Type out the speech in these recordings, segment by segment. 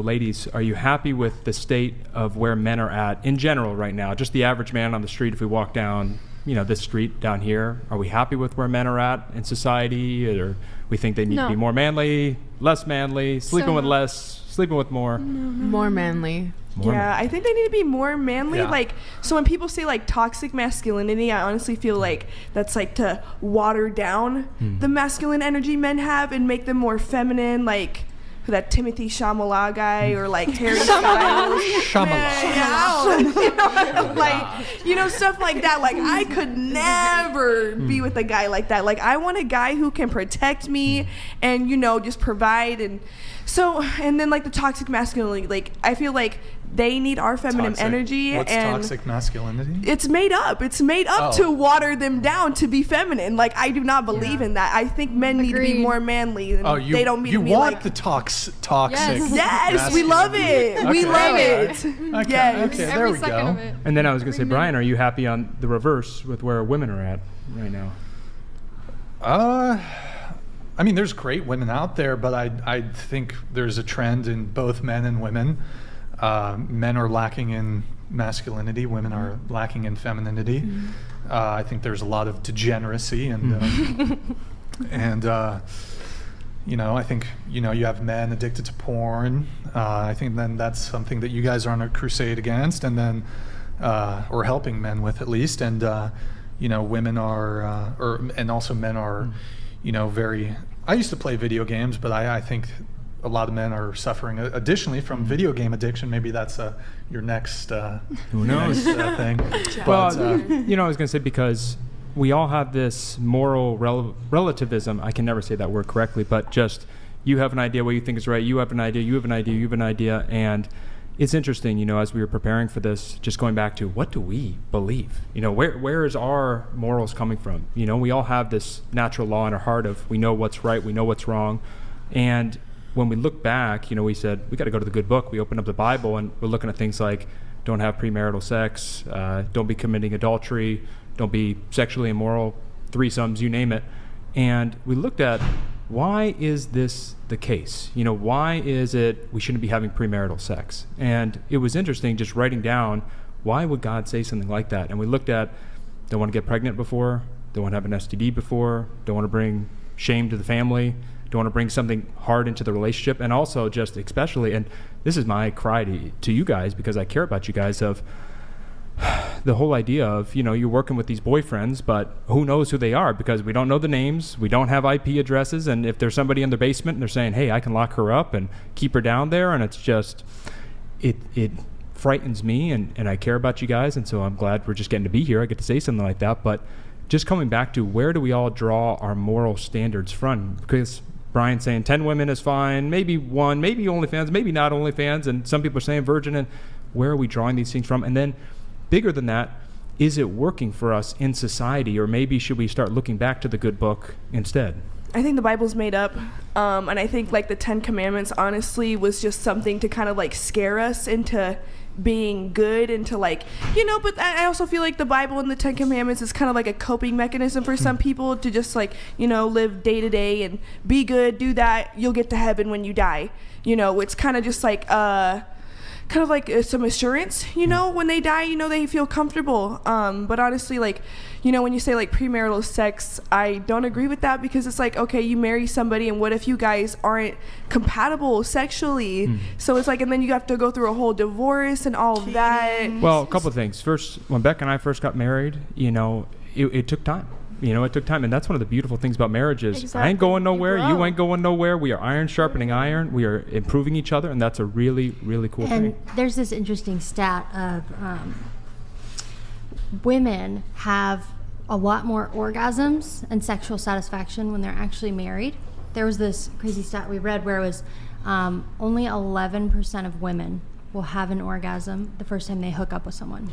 Ladies, are you happy with the state of where men are at in general right now? Just the average man on the street, if we walk down, this street down here, are we happy with where men are at in society? Or we think they need to be more manly, less manly, sleeping with less, sleeping with more? More manly. I think they need to be more manly. So when people say toxic masculinity, I honestly feel like that's to water down the masculine energy men have and make them more feminine, that Timothy Chalamet guy or Harry Styles. Stuff like that. I could never be with a guy like that. I want a guy who can protect me and, just provide. And then the toxic masculinity, I feel like they need our feminine energy. What's and toxic masculinity? It's made up. It's made up to water them down to be feminine. I do not believe in that. I think men need to be more manly. And they don't mean to be the toxic. Yes, we love it. Okay. We love it. Okay. Yes. Okay, there we go. And then I was going to say, Brian, are you happy on the reverse with where women are at right now? There's great women out there, but I think there's a trend in both men and women. Men are lacking in masculinity. Women are lacking in femininity. I think there's a lot of degeneracy and I think you have men addicted to porn. I think then that's something that you guys are on a crusade against, and then or helping men with at least. And women are, and also men are, very. I used to play video games, but I think a lot of men are suffering additionally from video game addiction. Maybe that's your next who knows thing. But, I was going to say, because we all have this moral relativism. I can never say that word correctly, but just you have an idea what you think is right. You have an idea. You have an idea. You have an idea. And it's interesting, as we were preparing for this, just going back to what do we believe? Where is our morals coming from? We all have this natural law in our heart of we know what's right, we know what's wrong. And when we look back, we said we got to go to the good book. We open up the Bible and we're looking at things like don't have premarital sex, don't be committing adultery, don't be sexually immoral, threesomes, you name it. And we looked at why is this the case? Why is it we shouldn't be having premarital sex? And it was interesting just writing down why would God say something like that? And we looked at don't want to get pregnant before, don't want to have an STD before, don't want to bring shame to the family, don't want to bring something hard into the relationship, and also just especially, and this is my cry to you guys because I care about you guys, of the whole idea of, you're working with these boyfriends, but who knows who they are because we don't know the names, we don't have IP addresses, and if there's somebody in their basement and they're saying, hey, I can lock her up and keep her down there, and it's just, it frightens me, and I care about you guys, and so I'm glad we're just getting to be here. I get to say something like that, but just coming back to where do we all draw our moral standards from? Because Brian saying 10 women is fine, maybe one, maybe OnlyFans, maybe not OnlyFans, and some people are saying virgin, and where are we drawing these things from? And then bigger than that, is it working for us in society, or maybe should we start looking back to the good book instead? I think the Bible's made up, and I think the 10 Commandments honestly was just something to kind of scare us into being good, into but I also feel like the Bible and the 10 Commandments is kind of like a coping mechanism for some people to just live day to day and be good, do that, you'll get to heaven when you die. It's kind of just some assurance, when they die, they feel comfortable. But honestly, when you say premarital sex, I don't agree with that because it's okay, you marry somebody and what if you guys aren't compatible sexually? So it's and then you have to go through a whole divorce and all of that. Well, a couple of things. First, when Beck and I first got married, it took time. It took time, and that's one of the beautiful things about marriage is exactly. I ain't going nowhere, you ain't going nowhere. We are iron sharpening iron. We are improving each other, and that's a really, really cool thing. And there's this interesting stat of women have a lot more orgasms and sexual satisfaction when they're actually married. There was this crazy stat we read where it was only 11% of women will have an orgasm the first time they hook up with someone.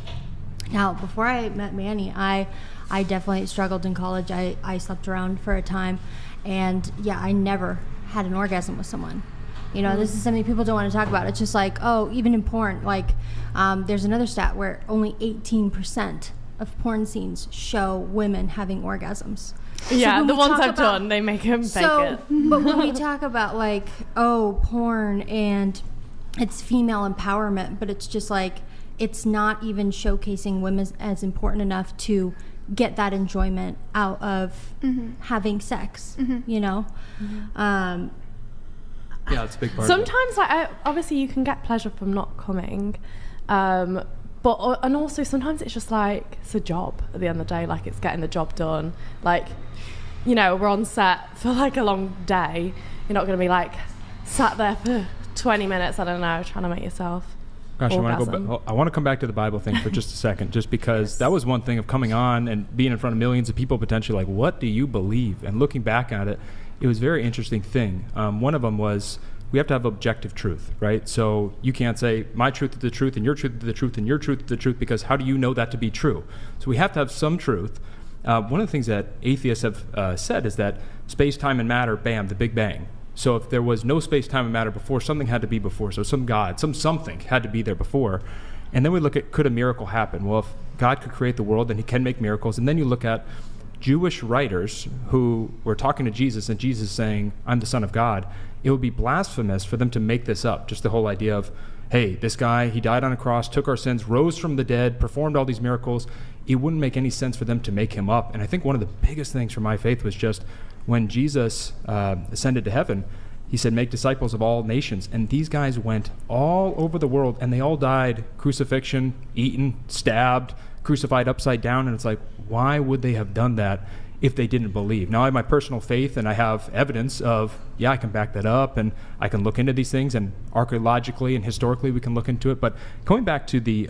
Now, before I met Manny, I definitely struggled in college. I slept around for a time, and I never had an orgasm with someone. This is something people don't want to talk about. It's just even in porn, there's another stat where only 18% of porn scenes show women having orgasms. Yeah, so the ones I've done, they make him fake it. But when we talk about porn and it's female empowerment, but it's just like, it's not even showcasing women as important enough to get that enjoyment out of having sex, you know? Yeah, it's a big part. Sometimes, like, obviously, you can get pleasure from not coming, and also sometimes it's just like it's a job at the end of the day. Like, it's getting the job done. Like, you know, we're on set for like a long day. You're not going to be like sat there for 20 minutes. I don't know, trying to make yourself. Gosh, I want to come back to the Bible thing for just a second, just because that was one thing of coming on and being in front of millions of people potentially. Like, what do you believe? And looking back at it, it was a very interesting thing. One of them was we have to have objective truth, right? So you can't say my truth is the truth and your truth is the truth and your truth is the truth, because how do you know that to be true? So we have to have some truth. One of the things that atheists have said is that space, time, and matter, bam, the Big Bang. So if there was no space, time, and matter before, something had to be before. So some God, something had to be there before. And then we look at, could a miracle happen? Well, if God could create the world, then he can make miracles. And then you look at Jewish writers who were talking to Jesus, and Jesus saying, I'm the Son of God. It would be blasphemous for them to make this up. Just the whole idea of, hey, this guy, he died on a cross, took our sins, rose from the dead, performed all these miracles. It wouldn't make any sense for them to make him up. And I think one of the biggest things for my faith was just when Jesus ascended to heaven, he said, make disciples of all nations. And these guys went all over the world, and they all died crucifixion, eaten, stabbed, crucified upside down. And it's like, why would they have done that if they didn't believe? Now I have my personal faith, and I have evidence of, yeah, I can back that up, and I can look into these things, and archaeologically and historically we can look into it. But going back to the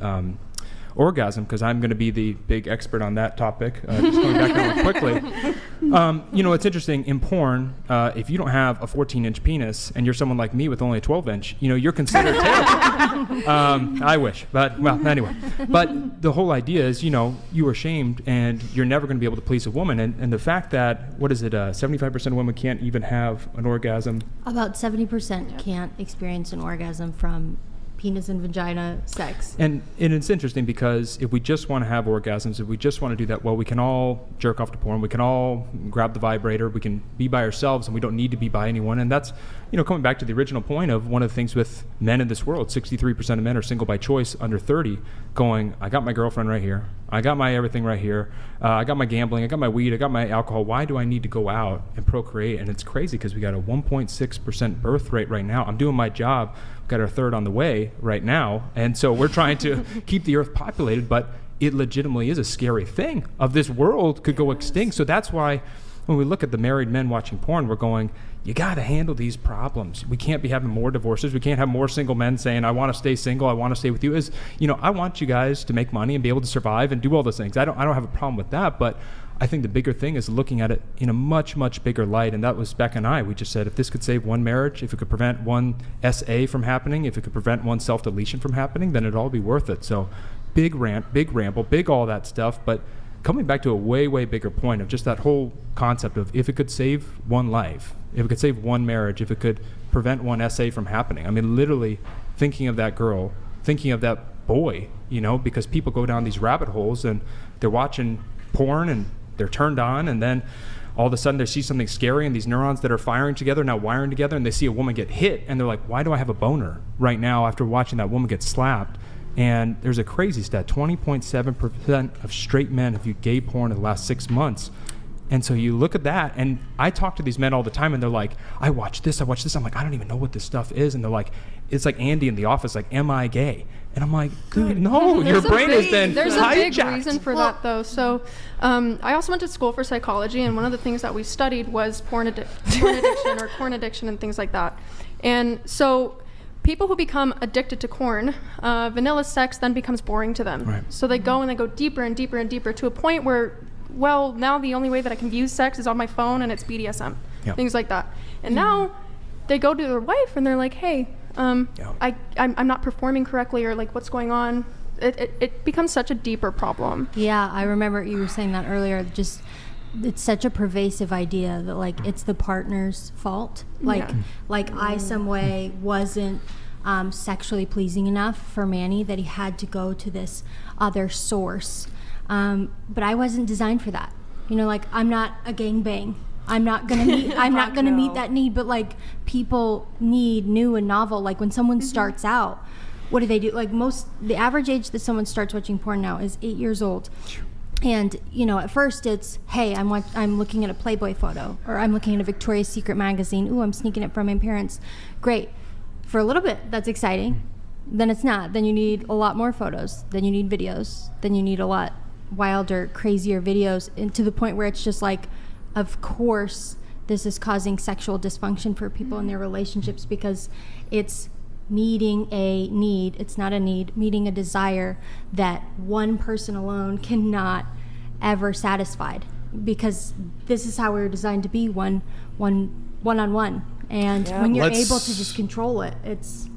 orgasm, because I'm going to be the big expert on that topic, just going back on it quickly. It's interesting in porn, if you don't have a 14-inch penis and you're someone like me with only a 12-inch, you're considered terrible. I wish, but well, anyway. But the whole idea is, you are shamed and you're never going to be able to please a woman. And the fact that, 75% of women can't even have an orgasm? About 70% can't experience an orgasm from penis and vagina sex. And it's interesting because if we just want to have orgasms, if we just want to do that, well, we can all jerk off to porn, we can all grab the vibrator, we can be by ourselves, and we don't need to be by anyone. And that's, coming back to the original point of one of the things with men in this world, 63% of men are single by choice under 30, going, I got my girlfriend right here, I got my everything right here, I got my gambling, I got my weed, I got my alcohol, why do I need to go out and procreate? And it's crazy because we got a 1.6% birth rate right now. I'm doing my job, got our third on the way right now, and so we're trying to keep the earth populated, but it legitimately is a scary thing of this world could go extinct. So that's why when we look at the married men watching porn, we're going, you got to handle these problems. We can't be having more divorces. We can't have more single men saying, I want to stay single, I want to stay with you. I want you guys to make money and be able to survive and do all those things. I don't have a problem with that, but I think the bigger thing is looking at it in a much, much bigger light. And that was Becca and I. We just said, if this could save one marriage, if it could prevent one SA from happening, if it could prevent one self-deletion from happening, then it'd all be worth it. So big rant, big ramble, big all that stuff. But coming back to a way, way bigger point of just that whole concept of if it could save one life, if it could save one marriage, if it could prevent one SA from happening. I mean, literally thinking of that girl, thinking of that boy, because people go down these rabbit holes and they're watching porn and they're turned on, and then all of a sudden they see something scary, and these neurons that are firing together, now wiring together, and they see a woman get hit, and they're like, why do I have a boner right now after watching that woman get slapped? And there's a crazy stat, 20.7% of straight men have viewed gay porn in the last 6 months. And so you look at that, and I talk to these men all the time, and they're like, I watch this. I'm like, I don't even know what this stuff is. And they're like, it's like Andy in The Office, like, am I gay? And I'm like, dude, no, your brain has been hijacked. There's a big reason for that, though. So I also went to school for psychology, and one of the things that we studied was porn addiction or corn addiction and things like that. And so people who become addicted to corn, vanilla sex then becomes boring to them. Right. So they go deeper and deeper and deeper to a point where, well, now the only way that I can view sex is on my phone, and it's BDSM, things like that. And now they go to their wife and they're like, hey, I'm not performing correctly, or like, what's going on? It becomes such a deeper problem. Yeah, I remember you were saying that earlier. Just, it's such a pervasive idea that like it's the partner's fault. Like I some way wasn't sexually pleasing enough for Manny that he had to go to this other source. But I wasn't designed for that. Like, I'm not a gangbang. I'm not gonna meet no. that need. But like, people need new and novel. Like when someone starts out, what do they do? Like the average age that someone starts watching porn now is 8 years old. And at first it's, hey, I'm looking at a Playboy photo, or I'm looking at a Victoria's Secret magazine. Ooh, I'm sneaking it from my parents. Great. For a little bit, that's exciting. Then it's not. Then you need a lot more photos. Then you need videos. Then you need a lot wilder, crazier videos, and to the point where it's just like, of course, this is causing sexual dysfunction for people in their relationships, because it's meeting a need. It's not a need, meeting a desire that one person alone cannot ever satisfy, because this is how we were designed to be, one-on-one. And when you're able to just control it, it's